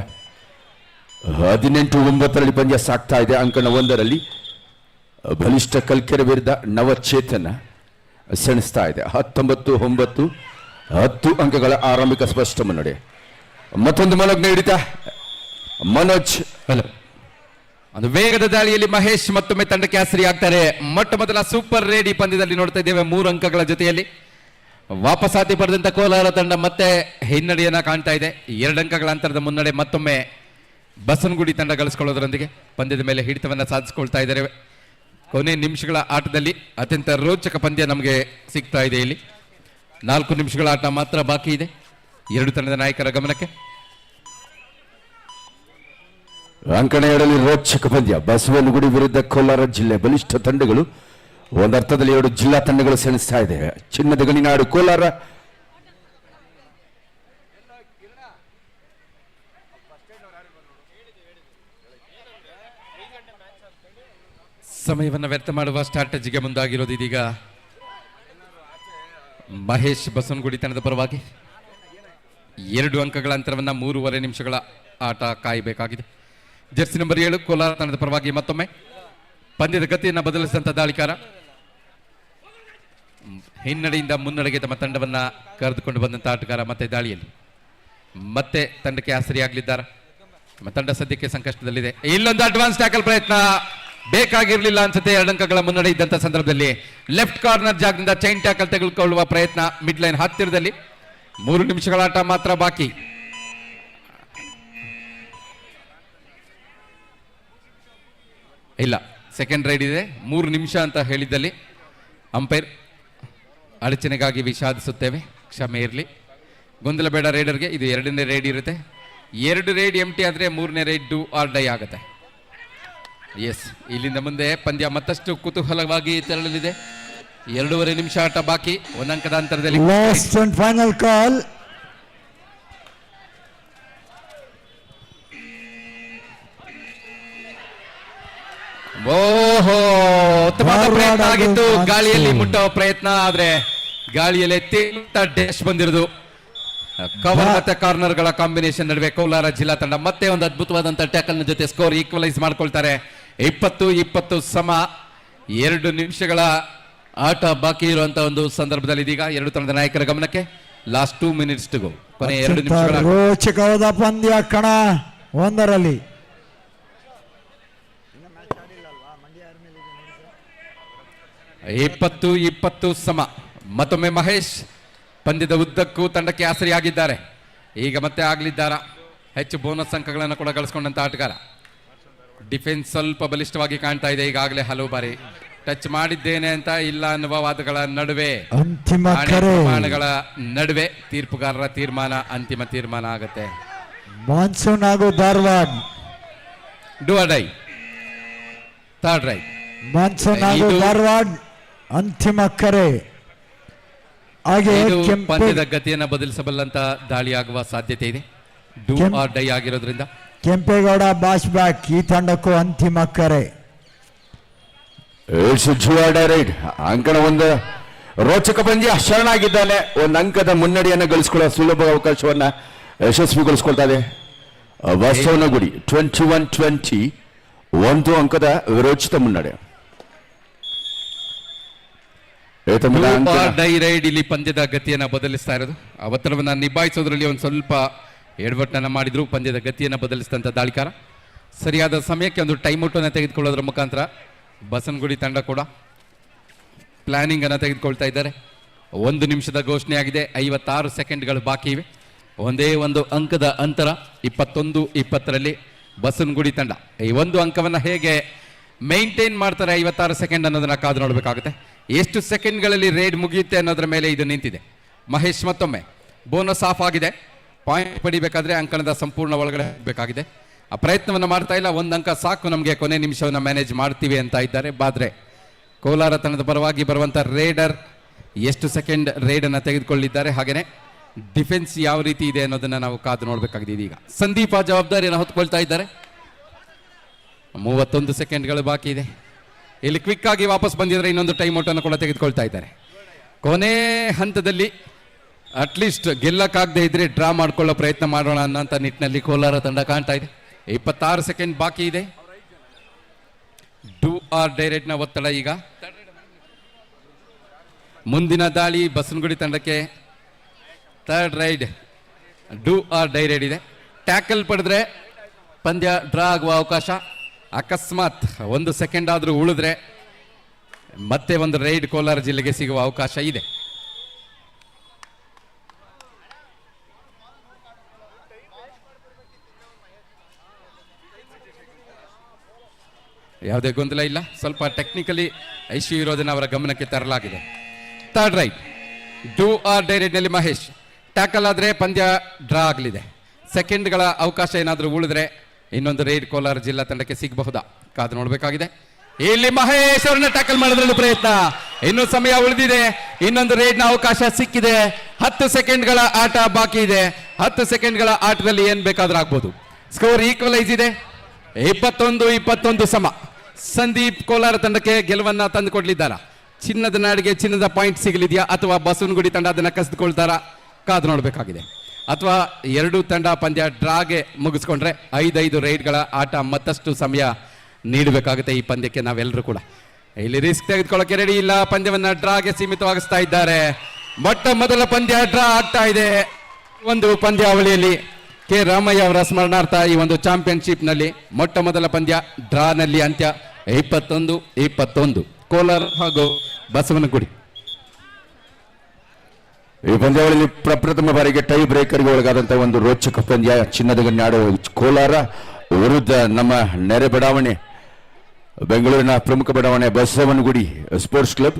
18-9 ಪಂದ್ಯ ಸಾಗ್ತಾ ಇದೆ. ಅಂಕಣ 1ರಲ್ಲಿ ಬಲಿಷ್ಠ ಕಲ್ಕೆರೆ ವಿರುದ್ಧ ನವಚೇತನ ಸೆಣಸ್ತಾ ಇದೆ. 19-9 10 ಅಂಕಗಳ ಆರಂಭಿಕ ಸ್ಪಷ್ಟ ಮುನ್ನಡೆ. ಮತ್ತೊಂದು ಮಲಗ್ನ ಹಿಡಿತ ಮನೋಜ್. ಒಂದು ವೇಗದ ದಾಳಿಯಲ್ಲಿ ಮಹೇಶ್ ಮತ್ತೊಮ್ಮೆ ತಂಡಕ್ಕೆ ಆಸರಿ ಆಗ್ತಾರೆ. ಮೊಟ್ಟ ಮೊದಲ ಸೂಪರ್ ರೇಡಿ ಪಂದ್ಯದಲ್ಲಿ ನೋಡ್ತಾ ಇದ್ದೇವೆ 3 ಅಂಕಗಳ ಜೊತೆಯಲ್ಲಿ ವಾಪಸಾತಿ ಪಡೆದಂತ ಕೋಲಾರ ತಂಡ ಮತ್ತೆ ಹಿನ್ನಡೆಯನ್ನ ಕಾಣ್ತಾ ಇದೆ. 2 ಅಂಕಗಳ ಅಂತರದ ಮುನ್ನಡೆ ಮತ್ತೊಮ್ಮೆ ಬಸವನಗುಡಿ ತಂಡ ಗಳಿಸಿಕೊಳ್ಳೋದರೊಂದಿಗೆ ಪಂದ್ಯದ ಮೇಲೆ ಹಿಡಿತವನ್ನ ಸಾಧಿಸಿಕೊಳ್ತಾ ಇದ್ದಾರೆ. ಕೊನೆ ನಿಮಿಷಗಳ ಆಟದಲ್ಲಿ ಅತ್ಯಂತ ರೋಚಕ ಪಂದ್ಯ ನಮಗೆ ಸಿಗ್ತಾ ಇದೆ. ಇಲ್ಲಿ 4 ನಿಮಿಷಗಳ ಆಟ ಮಾತ್ರ ಬಾಕಿ ಇದೆ. 2 ತಂಡದ ನಾಯಕರ ಗಮನಕ್ಕೆ. ಅಂಕಣ 2ರಲ್ಲಿ ರೋಚಕ ಪಂದ್ಯ. ಬಸವನಗುಡಿ ವಿರುದ್ಧ ಕೋಲಾರ ಜಿಲ್ಲೆ ಬಲಿಷ್ಠ ತಂಡಗಳು, ಒಂದರ್ಥದಲ್ಲಿ 2 ಜಿಲ್ಲಾ ತಂಡಗಳು ಸೆಣಸ್ತಾ ಇದೆ. ಚಿನ್ನದ ಗಣಿನಾಡು ಕೋಲಾರ. ಸಮಯವನ್ನು ವ್ಯರ್ಥ ಮಾಡುವ ಸ್ಟ್ರಾಟಜಿಗೆ ಮುಂದಾಗಿರೋದು ಇದೀಗ ಮಹೇಶ್ ಬಸವನಗುಡಿ ತಂಡದ ಪರವಾಗಿ. 2 ಅಂಕಗಳ ಅಂತರವನ್ನ 3.5 ನಿಮಿಷಗಳ ಆಟ ಕಾಯಬೇಕಾಗಿದೆ. ಜರ್ಸಿ ನಂಬರ್ 7 ಕೋಲಾರ ತಂಡದ ಪರವಾಗಿ ಮತ್ತೊಮ್ಮೆ ಪಂದ್ಯದ ಗತಿಯನ್ನು ಬದಲಿಸಿದಂತ ದಾಳಿಕಾರ ಹಿನ್ನಡೆಯಿಂದ ಮುನ್ನಡೆಗೆ ತಮ್ಮ ತಂಡವನ್ನ ಕರೆದುಕೊಂಡು ಬಂದಂತ ಆಟಗಾರ ಮತ್ತೆ ದಾಳಿಯಲ್ಲಿ ಮತ್ತೆ ತಂಡಕ್ಕೆ ಆಸರಿಯಾಗಲಿದ್ದಾರೆ. ನಮ್ಮ ತಂಡ ಸದ್ಯಕ್ಕೆ ಸಂಕಷ್ಟದಲ್ಲಿದೆ. ಇಲ್ಲೊಂದು ಅಡ್ವಾನ್ಸ್ ಟ್ಯಾಕಲ್ ಪ್ರಯತ್ನ ಬೇಕಾಗಿರಲಿಲ್ಲ ಅನ್ಸುತ್ತೆ. 2 ಅಂಕಗಳ ಮುನ್ನಡೆ ಇದ್ದಂತ ಸಂದರ್ಭದಲ್ಲಿ ಲೆಫ್ಟ್ ಕಾರ್ನರ್ ಜಾಗದಿಂದ ಚೈನ್ ಟ್ಯಾಕಲ್ ತೆಗೆದುಕೊಳ್ಳುವ ಪ್ರಯತ್ನ ಮಿಡ್ ಲೈನ್ ಹತ್ತಿರದಲ್ಲಿ. 3 ನಿಮಿಷಗಳ ಆಟ ಮಾತ್ರ ಬಾಕಿ. ಇಲ್ಲ, ಸೆಕೆಂಡ್ ರೈಡ್ ಇದೆ. 3 ನಿಮಿಷ ಅಂತ ಹೇಳಿದ್ದಲ್ಲಿ ಅಂಪೈರ್ ಅಡಚಣೆಗಾಗಿ ವಿಷಾದಿಸುತ್ತೇವೆ, ಕ್ಷಮೆ ಇರಲಿ. ಗೊಂದಲ ಬೇಡ ರೈಡರ್ಗೆ. ಇದು 2ನೇ ರೈಡ್ ಇರುತ್ತೆ. 2 ರೈಡ್ ಎಂಟಿ ಆದರೆ 3ನೇ ರೈಡ್ ಡೂ ಆರ್ ಡೈ ಆಗುತ್ತೆ. ಎಸ್, ಇಲ್ಲಿಂದ ಮುಂದೆ ಪಂದ್ಯ ಮತ್ತಷ್ಟು ಕುತೂಹಲವಾಗಿ ತೆರಳಲಿದೆ. 2.5 ನಿಮಿಷ ಆಟ ಬಾಕಿ. 1 ಅಂಕದ ಅಂತರದಲ್ಲಿ ಲಾಸ್ಟ್ ಅಂಡ್ ಫೈನಲ್ ಕಾಲ್. ಓಹೋ, ಉತ್ತಮವಾದ ಪ್ರಯತ್ನ ಆಗಿತ್ತು. ಗಾಳಿಯಲ್ಲಿ ಮುಟ್ಟುವ ಪ್ರಯತ್ನ, ಆದ್ರೆ ಗಾಳಿಯಲ್ಲಿ ಡ್ಯಾಶ್ ಬಂದಿರೋದು. ಕವರ್ ಮತ್ತೆ ಕಾರ್ನರ್ ಗಳ ಕಾಂಬಿನೇಷನ್ ನಡುವೆ ಕೋಲಾರ ಜಿಲ್ಲಾ ತಂಡ ಮತ್ತೆ ಒಂದು ಅದ್ಭುತವಾದಂತಹ ಟ್ಯಾಕಲ್ ನ ಜೊತೆ ಸ್ಕೋರ್ ಈಕ್ವಲೈಸ್ ಮಾಡ್ಕೊಳ್ತಾರೆ. 20-20 ಸಮ. 2 ನಿಮಿಷಗಳ ಆಟ ಬಾಕಿ ಇರುವಂತಹ ಒಂದು ಸಂದರ್ಭದಲ್ಲಿ ಇದೀಗ 2 ತಂಡದ ನಾಯಕರ ಗಮನಕ್ಕೆ ಲಾಸ್ಟ್ 2 ಮಿನಿಟ್ಸ್ ಟು ಗೋ. ಕೊನೆ 2 ನಿಮಿಷಗಳ ರೋಚಕವಾದ ಪಂದ್ಯ ಕಣ 1ರಲ್ಲಿ. 20-20 ಸಮ. ಮತ್ತೊಮ್ಮೆ ಮಹೇಶ್ ಪಂದ್ಯದ ಉದ್ದಕ್ಕೂ ತಂಡಕ್ಕೆ ಆಸರಿಯಾಗಿದ್ದಾರೆ. ಈಗ ಮತ್ತೆ ಆಗಲಿದ್ದಾರ ಹೆಚ್ಚು ಬೋನಸ್ ಅಂಕಗಳನ್ನು ಕೂಡ ಗಳಿಸಿಕೊಂಡಂತ ಆಟಗಾರ. ಡಿಫೆನ್ಸ್ ಸ್ವಲ್ಪ ಬಲಿಷ್ಠವಾಗಿ ಕಾಣ್ತಾ ಇದೆ. ಈಗಾಗಲೇ ಹಲವು ಬಾರಿ ಟಚ್ ಮಾಡಿದ್ದೇನೆ ಅಂತ ಇಲ್ಲ ಅನ್ನುವ ವಾದಗಳ ನಡುವೆ, ಅಂತಿಮ ಪ್ರಮಾಣಗಳ ನಡುವೆ ತೀರ್ಪುಗಾರರ ತೀರ್ಮಾನ ಅಂತಿಮ ತೀರ್ಮಾನ ಆಗುತ್ತೆ. ಮಾನ್ಸೂನ್ ಹಾಗೂ Dharwad. Do or dye. Third right. Monsoon ಹಾಗೂ ಧಾರವಾಡ ಅಂತಿಮ ಕರೆ. ಹಾಗೆ ಪಂದ್ಯದ ಗತಿಯನ್ನು ಬದಲಿಸಬಲ್ಲಂತ ದಾಳಿಯಾಗುವ ಸಾಧ್ಯತೆ ಇದೆ. ಡೂ ಆರ್ ಡೈ ಆಗಿರೋದ್ರಿಂದ ಕೆಂಪೇಗೌಡ ಬಾಶ್ ಬ್ಯಾಕ್ ಈ ತಂಡಕ್ಕೂ ಅಂತಿಮ ಕರೆ. ರೈಡ್. ಅಂಕಣ 1 ರೋಚಕ ಪಂದ್ಯ. ಶರಣಾಗಿದ್ದಾನೆ. 1 ಅಂಕದ ಮುನ್ನಡೆಯನ್ನು ಗಳಿಸಿಕೊಳ್ಳುವ ಸುಲಭ ಅವಕಾಶವನ್ನ ಯಶಸ್ವಿಗೊಳಿಸಿಕೊಳ್ತಾ ಇದೆ ಬಸವನಗುಡಿ. 21-20 1 ಅಂಕದ ವಿರೋಚಿತ ಮುನ್ನಡೆ. ಡೈ ರೈಡ್ ಇಲ್ಲಿ ಪಂದ್ಯದ ಗತಿಯನ್ನು ಬದಲಿಸ್ತಾ ಇರೋದು. ಆ ಒತ್ತಡವನ್ನು ನಿಭಾಯಿಸೋದ್ರಲ್ಲಿ ಒಂದು ಸ್ವಲ್ಪ ಎಡವಟ್ಟನ್ನು ಮಾಡಿದ್ರು. ಪಂದ್ಯದ ಗತಿಯನ್ನು ಬದಲಿಸಿದಂಥ ದಾಳಿಕಾರ ಸರಿಯಾದ ಸಮಯಕ್ಕೆ ಒಂದು ಟೈಮ್ ಔಟನ್ನು ತೆಗೆದುಕೊಳ್ಳೋದ್ರ ಮುಖಾಂತರ ಬಸವನಗುಡಿ ತಂಡ ಕೂಡ ಪ್ಲಾನಿಂಗ್ ಅನ್ನು ತೆಗೆದುಕೊಳ್ತಾ ಇದ್ದಾರೆ. 1 ನಿಮಿಷದ ಘೋಷಣೆ ಆಗಿದೆ. 56 ಸೆಕೆಂಡ್ಗಳು ಬಾಕಿ ಇವೆ. ಒಂದೇ ಒಂದು ಅಂಕದ ಅಂತರ. 21-20ರಲ್ಲಿ ಬಸವನಗುಡಿ ತಂಡ ಈ 1 ಅಂಕವನ್ನು ಹೇಗೆ ಮೈಂಟೈನ್ ಮಾಡ್ತಾರೆ 56 ಸೆಕೆಂಡ್ ಅನ್ನೋದನ್ನ ಕಾದು ನೋಡಬೇಕಾಗುತ್ತೆ. ಎಷ್ಟು ಸೆಕೆಂಡ್ಗಳಲ್ಲಿ ರೇಡ್ ಮುಗಿಯುತ್ತೆ ಅನ್ನೋದ್ರ ಮೇಲೆ ಇದು ನಿಂತಿದೆ. ಮಹೇಶ್ ಮತ್ತೊಮ್ಮೆ ಬೋನಸ್ ಆಫ್ ಆಗಿದೆ. ಪಾಯಿಂಟ್ ಪಡಿಬೇಕಾದ್ರೆ ಅಂಕಣದ ಸಂಪೂರ್ಣ ಒಳಗಡೆ ಹೋಗಬೇಕಾಗಿದೆ. ಆ ಪ್ರಯತ್ನವನ್ನು ಮಾಡ್ತಾ ಇಲ್ಲ. 1 ಅಂಕ ಸಾಕು ನಮಗೆ, ಕೊನೆ ನಿಮಿಷವನ್ನು ಮ್ಯಾನೇಜ್ ಮಾಡ್ತೀವಿ ಅಂತ ಇದ್ದಾರೆ ಬಾದ್ರೆ. ಕೋಲಾರ ತಂಡದ ಪರವಾಗಿ ಬರುವಂಥ ರೇಡರ್ ಎಷ್ಟು ಸೆಕೆಂಡ್ ರೇಡನ್ನು ತೆಗೆದುಕೊಳ್ಳಿದ್ದಾರೆ. ಹಾಗೆಯೇ ಡಿಫೆನ್ಸ್ ಯಾವ ರೀತಿ ಇದೆ ಅನ್ನೋದನ್ನ ನಾವು ಕಾದು ನೋಡಬೇಕಾಗಿದೆ. ಇದೀಗ ಸಂದೀಪ್ ಆ ಜವಾಬ್ದಾರಿಯನ್ನು ಹೊತ್ಕೊಳ್ತಾ ಇದ್ದಾರೆ. 31 ಸೆಕೆಂಡ್ಗಳು ಬಾಕಿ ಇದೆ. ಇಲ್ಲಿ ಕ್ವಿಕ್ ಆಗಿ ವಾಪಸ್ ಬಂದಿದ್ರೆ ಇನ್ನೊಂದು ಟೈಮ್ ಔಟ್ ಅನ್ನು ಕೂಡ ತೆಗೆದುಕೊಳ್ತಾ ಇದ್ದಾರೆ. ಕೊನೆ ಹಂತದಲ್ಲಿ ಅಟ್ಲೀಸ್ಟ್ ಗೆಲ್ಲಕ್ಕಾಗದೆ ಇದ್ರೆ ಡ್ರಾ ಮಾಡ್ಕೊಳ್ಳೋ ಪ್ರಯತ್ನ ಮಾಡೋಣ ಅನ್ನೋಂಥ ನಿಟ್ಟಿನಲ್ಲಿ ಕೋಲಾರ ತಂಡ ಕಾಣ್ತಾ ಇದೆ. 26 ಸೆಕೆಂಡ್ ಬಾಕಿ ಇದೆ. ಡೂ ಆರ್ ಡೈರೆಕ್ಟ್ ನ ಒತ್ತಡ ಈಗ. ಮುಂದಿನ ದಾಳಿ ಬಸವನಗುಡಿ ತಂಡಕ್ಕೆ. Third ride do R direct ಇದೆ. ಟ್ಯಾಕಲ್ ಪಡೆದ್ರೆ ಪಂದ್ಯ ಡ್ರಾ ಆಗುವ ಅವಕಾಶ. ಅಕಸ್ಮಾತ್ 1 ಸೆಕೆಂಡ್ ಆದರೂ ಉಳಿದ್ರೆ ಮತ್ತೆ ಒಂದು ರೈಡ್ ಕೋಲಾರ ಜಿಲ್ಲೆಗೆ ಸಿಗುವ ಅವಕಾಶ ಇದೆ. ಯಾವುದೇ ಗೊಂದಲ ಇಲ್ಲ. ಸ್ವಲ್ಪ ಟೆಕ್ನಿಕಲಿ ಇಶ್ಯೂ ಇರೋದನ್ನ ಅವರ ಗಮನಕ್ಕೆ ತರಲಾಗಿದೆ. ಥರ್ಡ್ ರೈಟ್ ಡೂ ಆರ್ ಡೈರೆಕ್ಟ್ನಲ್ಲಿ ಮಹೇಶ್ ಟ್ಯಾಕಲ್ ಆದರೆ ಪಂದ್ಯ ಡ್ರಾ ಆಗಲಿದೆ. ಸೆಕೆಂಡ್ಗಳ ಅವಕಾಶ ಏನಾದರೂ ಉಳಿದ್ರೆ ಇನ್ನೊಂದು ರೈಡ್ ಕೋಲಾರ ಜಿಲ್ಲಾ ತಂಡಕ್ಕೆ ಸಿಗಬಹುದಾ ಕಾದು ನೋಡಬೇಕಾಗಿದೆ. ಇಲ್ಲಿ ಮಹೇಶ್ ಅವರನ್ನ ಟ್ಯಾಕಲ್ ಮಾಡೋದ್ರಲ್ಲಿ ಪ್ರಯತ್ನ. ಇನ್ನು ಸಮಯ ಉಳಿದಿದೆ. ಇನ್ನೊಂದು ರೈಡ್ನ ಅವಕಾಶ ಸಿಕ್ಕಿದೆ. 10 ಸೆಕೆಂಡ್ಗಳ ಆಟ ಬಾಕಿ ಇದೆ. 10 ಸೆಕೆಂಡ್ಗಳ ಆಟದಲ್ಲಿ ಏನ್ ಬೇಕಾದ್ರೂ ಆಗ್ಬೋದು. ಸ್ಕೋರ್ ಈಕ್ವಲೈಸ್ ಇದೆ. 21-21 ಸಮ. ಸಂದೀಪ್ ಕೋಲಾರ ತಂಡಕ್ಕೆ ಗೆಲುವನ್ನ ತಂದುಕೊಡ್ಲಿದ್ದಾರ. ಚಿನ್ನದ ನಾಡಿಗೆ ಚಿನ್ನದ ಪಾಯಿಂಟ್ ಸಿಗಲಿದೆಯಾ ಅಥವಾ ಬಸವನಗುಡಿ ತಂಡ ಅದನ್ನ ಕಸಿದುಕೊಳ್ತಾರ ಕಾದು ನೋಡಬೇಕಾಗಿದೆ. ಅಥವಾ ಎರಡೂ ತಂಡ ಪಂದ್ಯ ಡ್ರಾಗೆ ಮುಗಿಸ್ಕೊಂಡ್ರೆ 5 ರೈಡ್ಗಳ ಆಟ ಮತ್ತಷ್ಟು ಸಮಯ ನೀಡಬೇಕಾಗುತ್ತೆ ಈ ಪಂದ್ಯಕ್ಕೆ ನಾವೆಲ್ಲರೂ ಕೂಡ. ಇಲ್ಲಿ ರಿಸ್ಕ್ ತೆಗೆದುಕೊಳ್ಳೋಕೆ ರೆಡಿ ಇಲ್ಲ. ಪಂದ್ಯವನ್ನ ಡ್ರಾಗೆ ಸೀಮಿತವಾಗಿಸ್ತಾ ಇದ್ದಾರೆ. ಮೊಟ್ಟ ಮೊದಲ ಪಂದ್ಯ ಡ್ರಾ ಆಗ್ತಾ ಇದೆ. ಒಂದು ಪಂದ್ಯಾವಳಿಯಲ್ಲಿ ಕೆ ರಾಮಯ್ಯ ಅವರ ಸ್ಮರಣಾರ್ಥ ಈ ಒಂದು ಚಾಂಪಿಯನ್ಶಿಪ್ ನಲ್ಲಿ ಮೊಟ್ಟ ಮೊದಲ ಪಂದ್ಯ ಡ್ರಾ ನಲ್ಲಿ ಅಂತ್ಯ. 21-21 ಕೋಲಾರ ಹಾಗೂ ಬಸವನಗುಡಿ. ಈ ಪಂದ್ಯಾವಳಿಯಲ್ಲಿ ಪ್ರಪ್ರಥಮ ಬಾರಿಗೆ ಟೈ ಬ್ರೇಕರ್ಗೆ ಒಳಗಾದಂತಹ ಒಂದು ರೋಚಕ ಪಂದ್ಯ. ಚಿನ್ನದ ಗಣ್ಯಾಡು ಕೋಲಾರ ವಿರುದ್ಧ ನಮ್ಮ ನೆರೆ ಬಡಾವಣೆ ಬೆಂಗಳೂರಿನ ಪ್ರಮುಖ ಬಡಾವಣೆ ಬಸವನಗುಡಿ ಸ್ಪೋರ್ಟ್ಸ್ ಕ್ಲಬ್.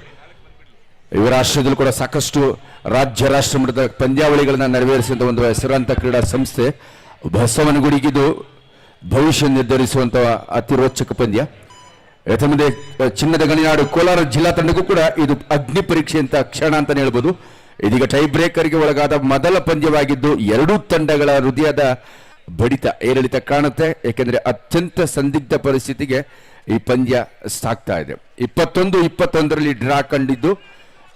ಇವರ ಆಶ್ರಯದಲ್ಲೂ ಕೂಡ ಸಾಕಷ್ಟು ರಾಜ್ಯ ರಾಷ್ಟ್ರ ಮಟ್ಟದ ಪಂದ್ಯಾವಳಿಗಳನ್ನ ನೆರವೇರಿಸಿದ ಒಂದು ಹೆಸರಾಂತ ಕ್ರೀಡಾ ಸಂಸ್ಥೆ ಬಸವನಗುಡಿಗಿದು ಭವಿಷ್ಯ ನಿರ್ಧರಿಸುವಂತಹ ಅತಿ ರೋಚಕ ಪಂದ್ಯ. ಮುಂದೆ ಚಿನ್ನದ ಗಣಿನಾಡು ಕೋಲಾರ ಜಿಲ್ಲಾ ತಂಡಕ್ಕೂ ಕೂಡ ಇದು ಅಗ್ನಿ ಪರೀಕ್ಷೆ ಅಂತ ಕ್ಷಣ ಅಂತಾನೆ ಹೇಳ್ಬೋದು. ಇದೀಗ ಟೈ ಬ್ರೇಕರ್ಗೆ ಒಳಗಾದ ಮೊದಲ ಪಂದ್ಯವಾಗಿದ್ದು ಎರಡೂ ತಂಡಗಳ ಹೃದಯದ ಬಡಿತ ಏರಿಳಿತ ಕಾಣುತ್ತೆ. ಏಕೆಂದ್ರೆ ಅತ್ಯಂತ ಸಂದಿಗ್ಧ ಪರಿಸ್ಥಿತಿಗೆ ಈ ಪಂದ್ಯ ಸಾಗ್ತಾ ಇದೆ. 21-21ರಲ್ಲಿ ಡ್ರಾ ಕಂಡಿದ್ದು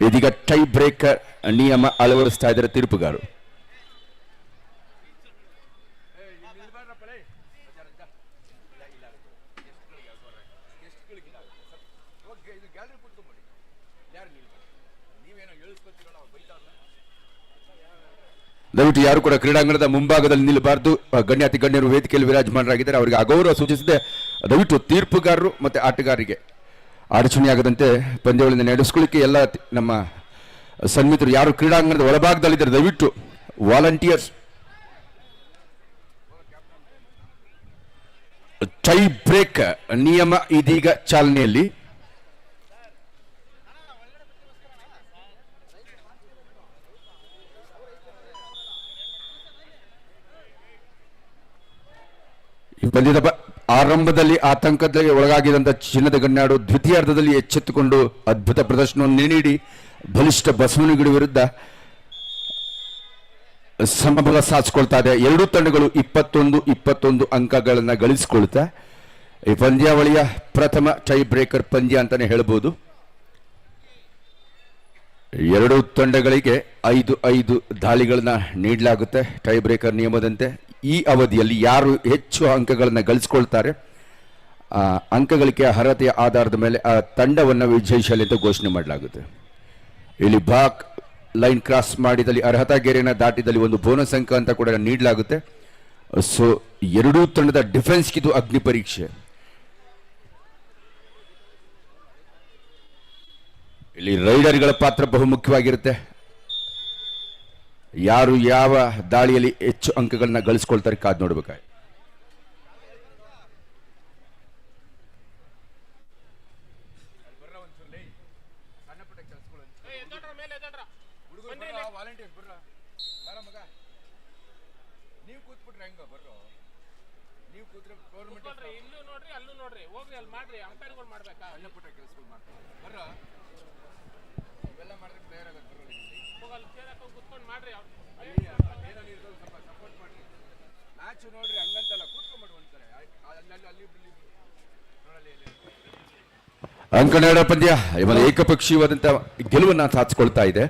ಇದೀಗ ಟೈ ಬ್ರೇಕರ್ ನಿಯಮ ಅಳವಡಿಸ್ತಾ ಇದ್ದಾರೆ ತೀರ್ಪುಗಾರರು. ದಯವಿಟ್ಟು ಯಾರು ಕೂಡ ಕ್ರೀಡಾಂಗಣದ ಮುಂಭಾಗದಲ್ಲಿ ನಿಲ್ಲಬಾರದು. ಗಣ್ಯಾತಿ ಗಣ್ಯರು ವೇದಿಕೆಯಲ್ಲಿ ವಿರಾಜಮಾನರಾಗಿದ್ದಾರೆ. ಅವರಿಗೆ ಅಗೌರವ ಸೂಚಿಸದೆ ದಯವಿಟ್ಟು ತೀರ್ಪುಗಾರರು ಮತ್ತೆ ಆಟಗಾರರಿಗೆ ಅಡಚಣೆಯಾಗದಂತೆ ಪಂದ್ಯಗಳನ್ನು ನಡೆಸ್ಕೊಳ್ಳಿಕ್ಕೆ ಎಲ್ಲ ನಮ್ಮ ಸನ್ಮಿತರು ಯಾರು ಕ್ರೀಡಾಂಗಣದ ಒಳಭಾಗದಲ್ಲಿದ್ದಾರೆ ದಯವಿಟ್ಟು ವಾಲಂಟಿಯರ್ಸ್. ಟೈ ಬ್ರೇಕ್ ನಿಯಮ ಇದೀಗ ಚಾಲನೆಯಲ್ಲಿ. ಈ ಪಂದ್ಯದ ಆರಂಭದಲ್ಲಿ ಆತಂಕದಲ್ಲಿ ಒಳಗಾಗಿದ್ದಂಥ ಚಿನ್ನದ ಗಣ್ಯಾಡು ದ್ವಿತೀಯಾರ್ಧದಲ್ಲಿ ಎಚ್ಚೆತ್ತುಕೊಂಡು ಅದ್ಭುತ ಪ್ರದರ್ಶನವನ್ನು ನೀಡಿ ಬಲಿಷ್ಠ ಬಸವನಗುಡಿ ವಿರುದ್ಧ ಸಮಬಲ ಸಾಧಿಸಿಕೊಳ್ತಾ ಇದೆ. ಎರಡೂ ತಂಡಗಳು 21-21 ಅಂಕಗಳನ್ನು ಗಳಿಸಿಕೊಳ್ತಾ ಈ ಪಂದ್ಯಾವಳಿಯ ಪ್ರಥಮ ಟೈ ಬ್ರೇಕರ್ ಪಂದ್ಯ ಅಂತಾನೆ ಹೇಳ್ಬೋದು. ಎರಡೂ ತಂಡಗಳಿಗೆ 5 ದಾಳಿಗಳನ್ನ ನೀಡಲಾಗುತ್ತೆ ಟೈ ಬ್ರೇಕರ್ ನಿಯಮದಂತೆ. ಈ ಅವಧಿಯಲ್ಲಿ ಯಾರು ಹೆಚ್ಚು ಅಂಕಗಳನ್ನು ಗಳಿಸಿಕೊಳ್ತಾರೆ ಆ ಅಂಕಗಳಿಕೆ ಅರ್ಹತೆಯ ಆಧಾರದ ಮೇಲೆ ಆ ತಂಡವನ್ನು ವಿಜಯಶಾಲಿ ಅಂತ ಘೋಷಣೆ ಮಾಡಲಾಗುತ್ತೆ. ಇಲ್ಲಿ ಬಾಕ್ ಲೈನ್ ಕ್ರಾಸ್ ಮಾಡಿದಲ್ಲಿ ಅರ್ಹತಾ ಗೆರೆಯನ್ನು ದಾಟಿದಲ್ಲಿ ಒಂದು ಬೋನಸ್ ಅಂಕ ಅಂತ ಕೂಡ ನೀಡಲಾಗುತ್ತೆ. ಸೊ ಎರಡೂ ತಂಡದ ಡಿಫೆನ್ಸ್ಗಿದು ಅಗ್ನಿ ಪರೀಕ್ಷೆ. ಇಲ್ಲಿ ರೈಡರ್ಗಳ ಪಾತ್ರ ಬಹುಮುಖ್ಯವಾಗಿರುತ್ತೆ. ಯಾರು ಯಾವ ದಾಳಿಯಲ್ಲಿ ಹೆಚ್ಚು ಅಂಕಗಳನ್ನ ಗಳಿಸ್ಕೊಳ್ತಾರೆ ಕಾದು ನೋಡ್ಬೇಕಾಗಿ. ಅಂಕಣ ಪಂದ್ಯ ಏಕಪಕ್ಷೀಯವಾದಂತಹ ಗೆಲುವನ್ನು ಸಾಧಿಸಿಕೊಳ್ತಾ ಇದೆ.